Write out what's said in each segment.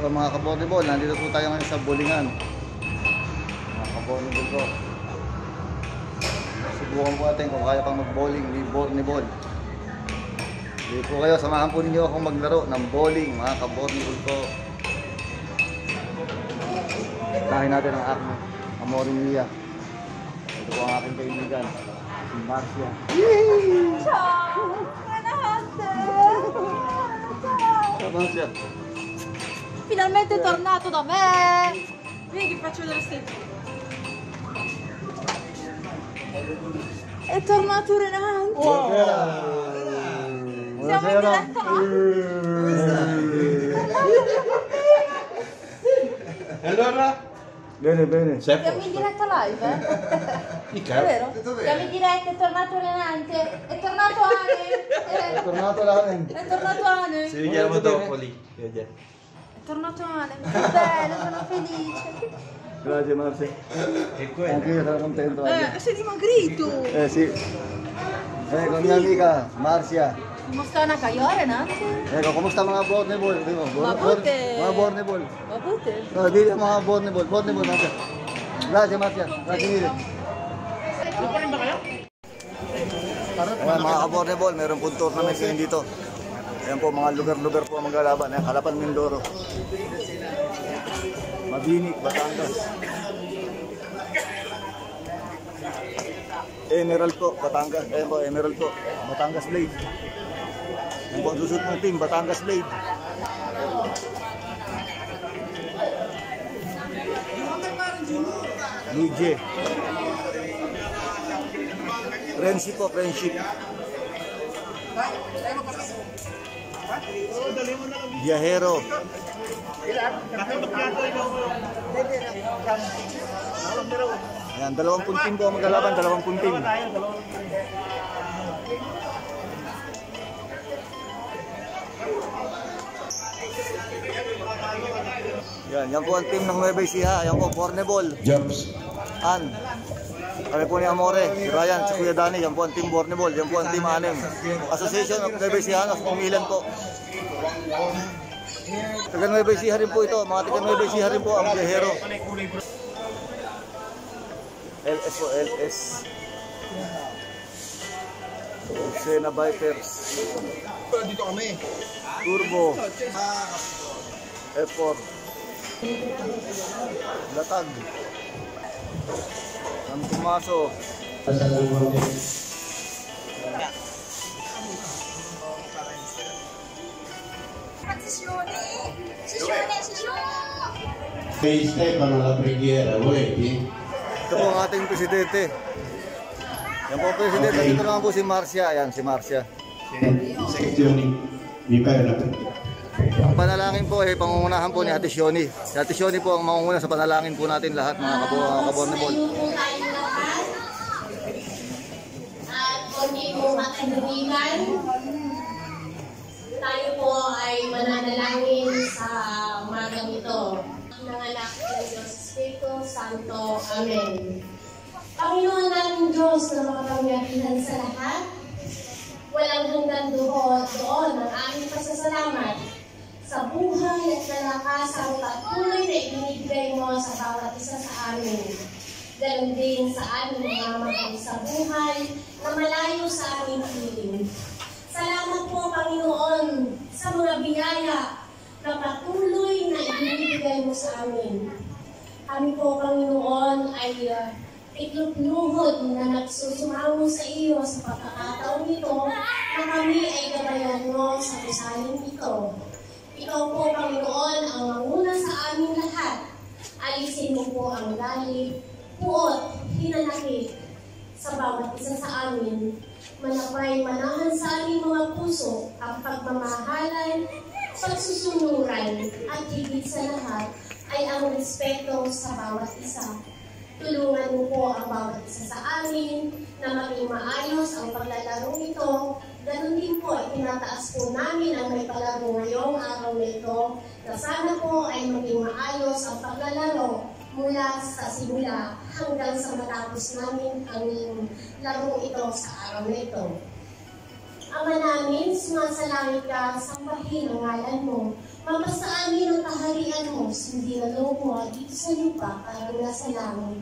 Hello mga ka-Bornebol, nandito po tayo ngayon sa bowlingan. Mga ka-Bornebol ko. Subukan po natin kung kaya pang mag-bowling ni Bornebol. Hindi po kayo, samahan po ninyo akong maglaro ng bowling mga ka-Bornebol ko. Lahin natin ang aking Amorimia. Ito po ang aking kaibigan, si Marcia. Ciao! Ciao Marcia! Finalmente è tornato da me! Vedi che faccio vedere ste... È tornato Renato! Wow. Siamo in diretta E allora? Bene, bene. Siamo in diretta live, eh? È vero? Siamo in diretta, è tornato Renante, è tornato Anem! È tornato l'Anem! È tornato Anem! Ci vediamo dopo lì. È tornato Anem, che bello, sono felice! Grazie Marcia. E quello? Anche io sono contento. Sei dimagrito! Sì. Con mia amica Marcia. Kumusta na kayo, Renante? Kumusta mga Bornebol? Mabuti. Mga Bornebol. Mabuti. Dili mga Bornebol. Bornebol Marcia. Grazie Marcia. Grazie mille. Ano pa rin ba kayo? Ayan mga ka-Bornebol, meron pong tournament ngayon dito. Ayan po mga lugar-lugar po ang maglalaban. Ayan, Harapan Mindoro. Mabinik, Batangas. Emerald po, Batangas. Ayan po, Emerald po. Batangas Blade. Ayan po ang susut ng team, Batangas Blade. Luigi. Friendship po, friendship. Viajero. Ayan, 20 team po ang maglalaban, 20 team. Yan po ang team ng Nueva Ecija. Yan po, Bornebol. Jobs. An. Kami po ni Amore, si Ryan, si Kuya Danny. Yan po ang team Bornebol. Yan po ang team Anem. Association of Nueva Ecijanos, Milan po. Taga Nueva Ecija rin po ito. Mga taga Nueva Ecija rin po ang Viajero. LS po, LS. Sena Vipers. Dito kami. Turbo. F4. Latag. Ang Tumaso. Sei Stefano la preghiera, vuoi? Ito po ang ating presidente. Yan po ang presidente. Okay. Dito naman po si Marcia. Ayan si Marcia. Sezioni. Mi pare la Ang panalangin po ay pangungunahan po ni Ate Shioni. Si Ate Shioni po ang mangunguna sa panalangin po natin lahat mga ka-Bornebol. At kundi po makaibigan, tayo po ay mananalangin sa umagang ito. Ng anak ng Diyos Espiritu Santo. Amen. Panginoon natin Diyos na makapangyarihan sa lahat, walang hanggang doon ang aming pasasalamat sa buhay at kalakasang patuloy na ibinibigay mo sa bawat isa sa amin. Ganon din sa aming mga matay sa buhay na malayo sa aming piling. Salamat po, Panginoon, sa mga biyaya na patuloy na ibinibigay mo sa amin. Kami po, Panginoon, ay itlupluhod na nagsusumango sa iyo sa pagkakataon nito na kami ay gabayan mo sa pisahin ito. Ikaw po, Panginoon, ang manguna sa aming lahat. Alisin mo po ang galit, puot, hinanakit sa bawat isa sa amin. Manapay manahan sa aming mga puso ang pagmamahalan, pagsusunuran, at higit sa lahat ay ang respeto sa bawat isa. Tulungan mo po ang bawat isa sa amin na maging maayos ang paglalaro ito. Ganon din po, itinataas po namin ang may palaro ngayong araw na ito na sana po ay maging maayos ang paglalaro mula sa simula hanggang sa matapos namin ang laro ito sa araw na ito. Ama namin, sumasalangit ka, sambahin ang ngalan mo. Mapasa amin ang kaharian mo, sundin ang loob mo dito sa lupa para nasa langit.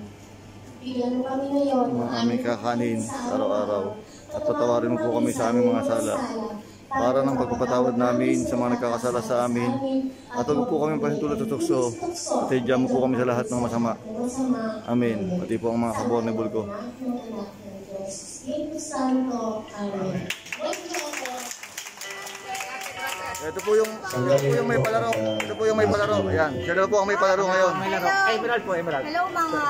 Bigyan mo kami ngayon ng aming kakanin araw-araw. At patawarin mo po kami sa aming mga sala, para ng pagpapatawad namin sa mga nagkakasala sa amin. At huwag po kami pasintulad sa tukso, at hidyan mo po kami sa lahat ng masama. Amen. Pati po ang mga ka-Bornebol ko. Ito po yung may palaro. Ito po yung may palaro. Ayan. Siya po ang may palaro ngayon. Emerald po, Emerald. Hello mga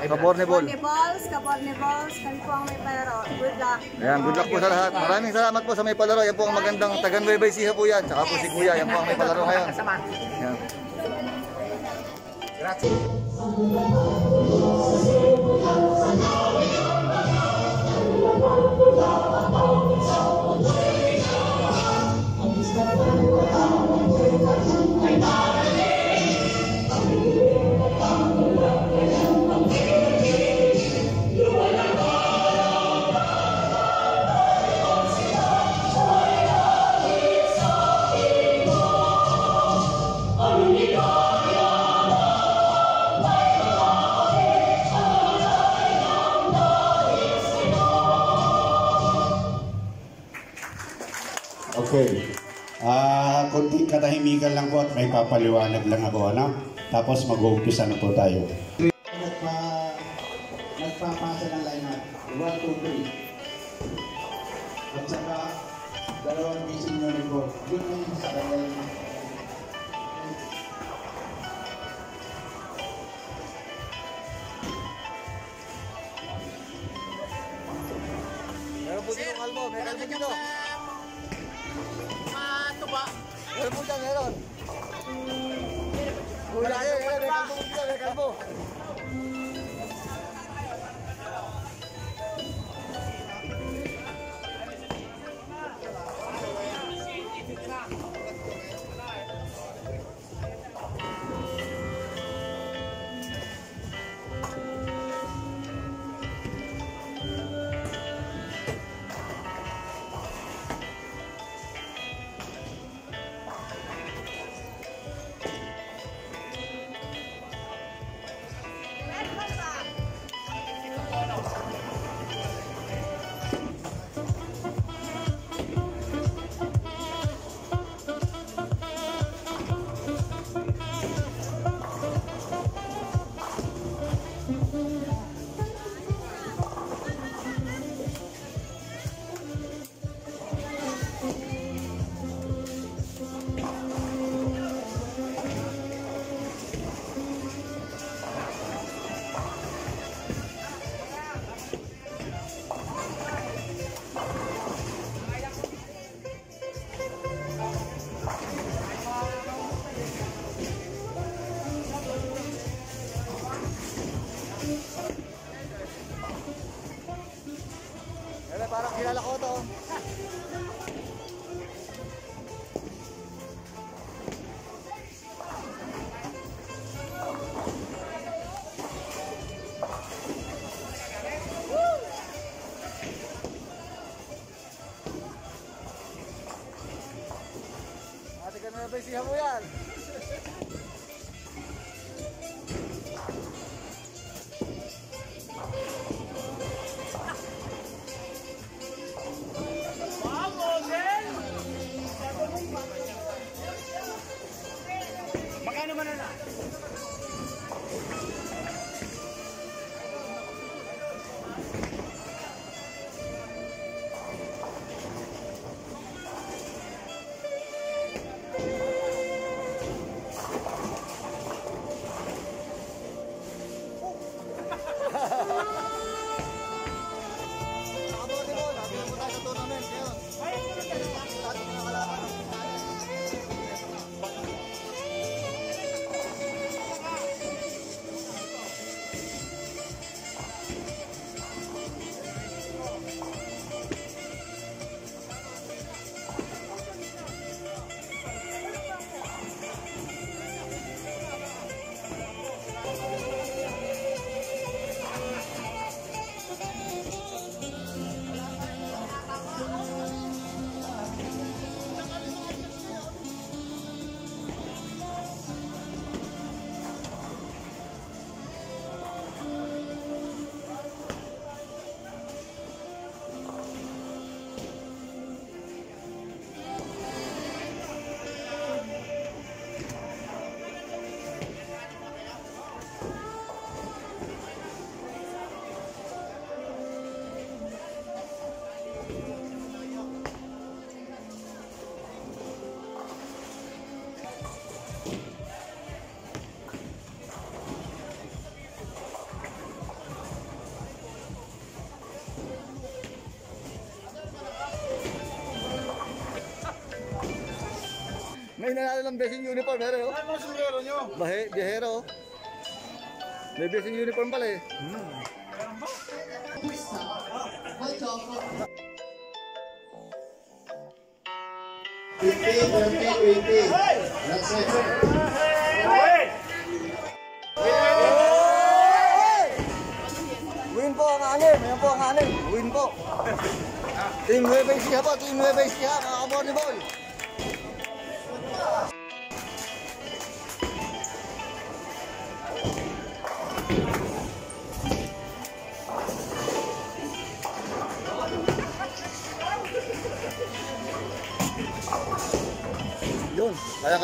Ka-Bornebol. Ka-Bornebols, kami po ang may palaro. Good luck. Ayan, good luck po sa lahat. Maraming salamat po sa may palaro. Yan po ang magandang taga Nueva Ecija po yan. Tsaka po si Kuya, yan po ang may palaro ngayon. Ayan. Grazie. Okay. Kunting katahimikan lang po at may papaliwanag lang ako, ano? Tapos mag-uumpisa na po tayo. Nagpapasa ng lineup. 1, 2, 3. At saka, dalawang missing uniform. Yun yung sa kanya. Meron po dito kalbo. May kalbo dito. Meron po dyan, meron. Kuya, may kalbo dito, may kalbo. Parang kilala ko to. Ate ka na ba siya mo yan? Magkano man na? may nanalo ng best in uniform, pero Ano ang sumero nyo? biyahero. May best in uniform pala eh. That's it. Win po ang anim. Ayan po ang anim. Win po. Team Nueva Ecija po. Team Nueva Ecija. Mga Bornebol. Yun. Kaya.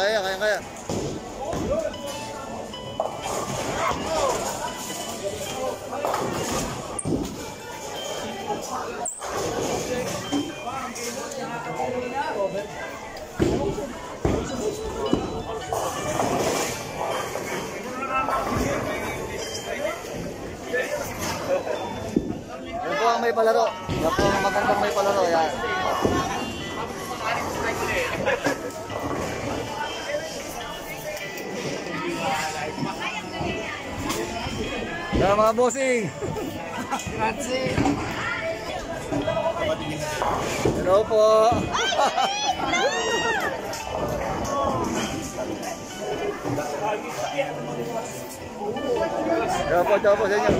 Yan po ang may palaro. Yan po ang magandang may palaro. Yan. Yan mga bossing. Hello po. Ciao po sa inyo.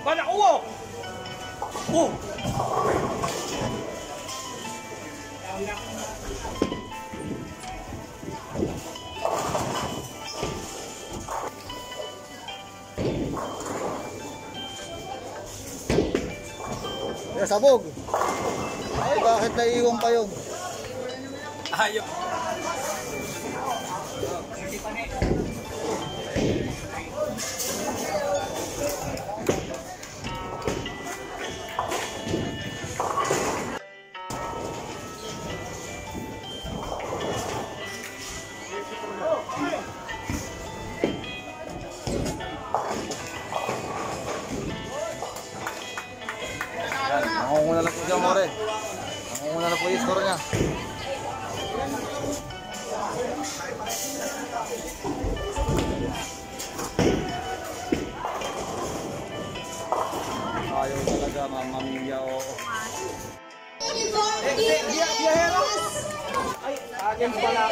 Bana uwo! Oh! Sabog. Ay, bakit naiiwan pa yun? Ayaw. Nangunguna lang po siya, more. Nangunguna lang po yung score niya. Ayaw talaga, mamamilya o... Ay, akin pala.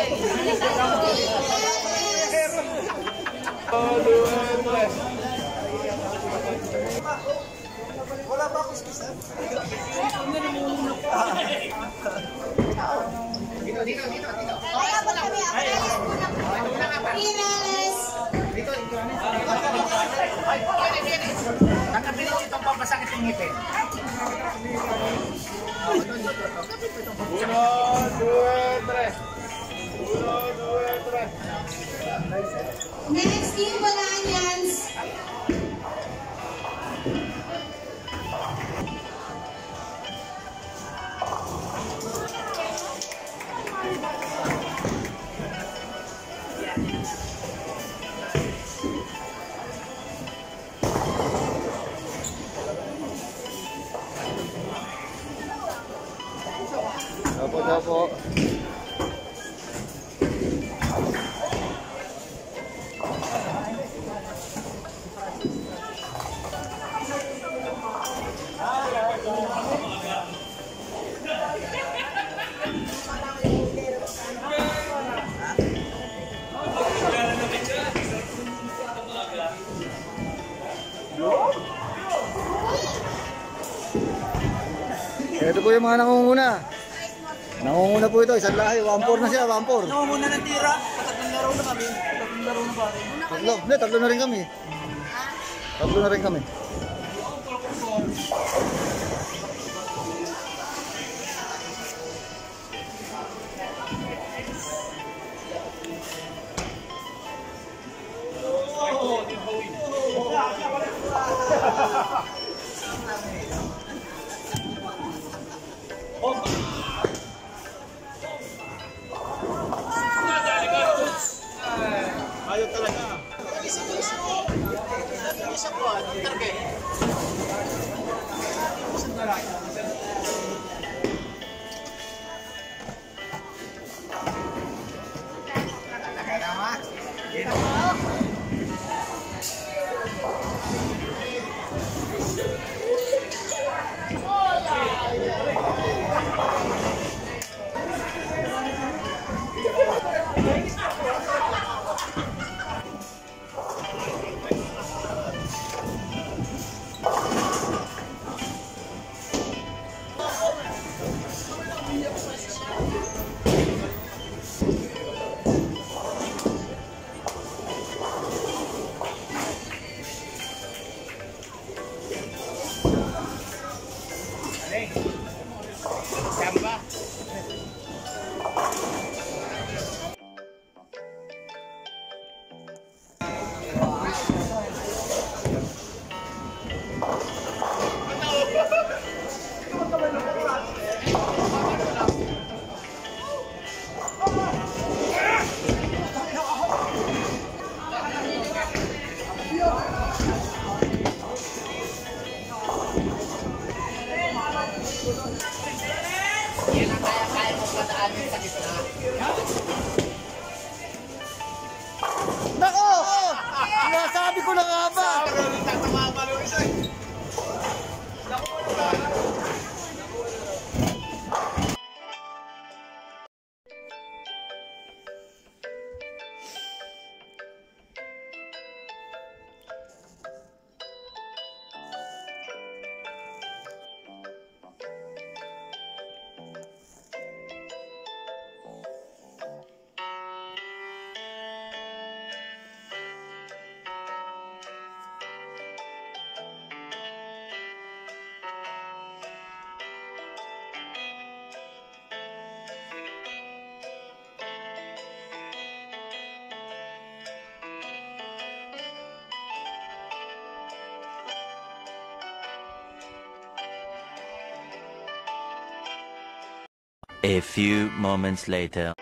Wala ba ako skisa? Dito. Kaya ba kami ang Ines? Dito. Tanggapin nyo itong pampasakit ng ngipin. 1, 2, 3. 1, 2, 3. Next team pala yan. Opo. Ito po yung mga nangunguna. Nangunguna po ito, isang lahi. 1-4 na siya, 1-4. Nangunguna ng tira. Tatlong laro na kami. Tatlong laro na pare. Tatlo, hindi, tatlo na rin kami. Tatlo na rin kami. Ayaw talaga. Nako! Sinasabi ko na nga ba? A few moments later.